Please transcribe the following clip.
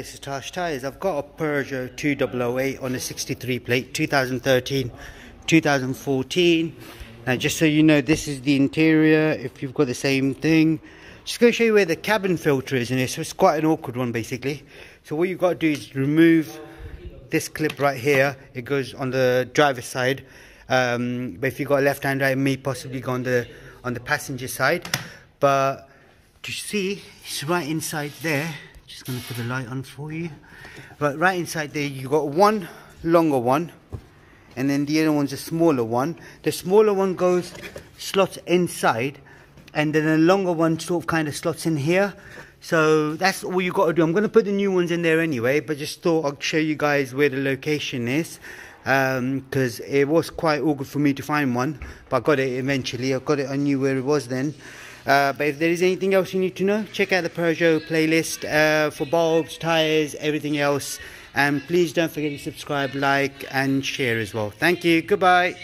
this is Tash Tyres. I've got a Peugeot 2008 on a 63 plate, 2013, 2014. Now just so you know, this is the interior, if you've got the same thing. Just going to show you where the cabin filter is in it, so it's quite an awkward one basically. So what you've got to do is remove this clip right here. It goes on the driver's side, but if you've got a left hand drive, it may possibly go on the passenger side. But to see, it's right inside there. Just going to put the light on for you. But right inside there, you've got one longer one, and then the other one's a smaller one. The smaller one slots inside, and then the longer one sort of kind of slots in here. So that's all you got to do. I'm going to put the new ones in there anyway, but just thought I'd show you guys where the location is, because it was quite awkward for me to find one, but I got it eventually. I knew where it was then. But if there is anything else you need to know, check out the Peugeot playlist for bulbs, tyres, everything else. And please don't forget to subscribe, like and share as well. Thank you. Goodbye.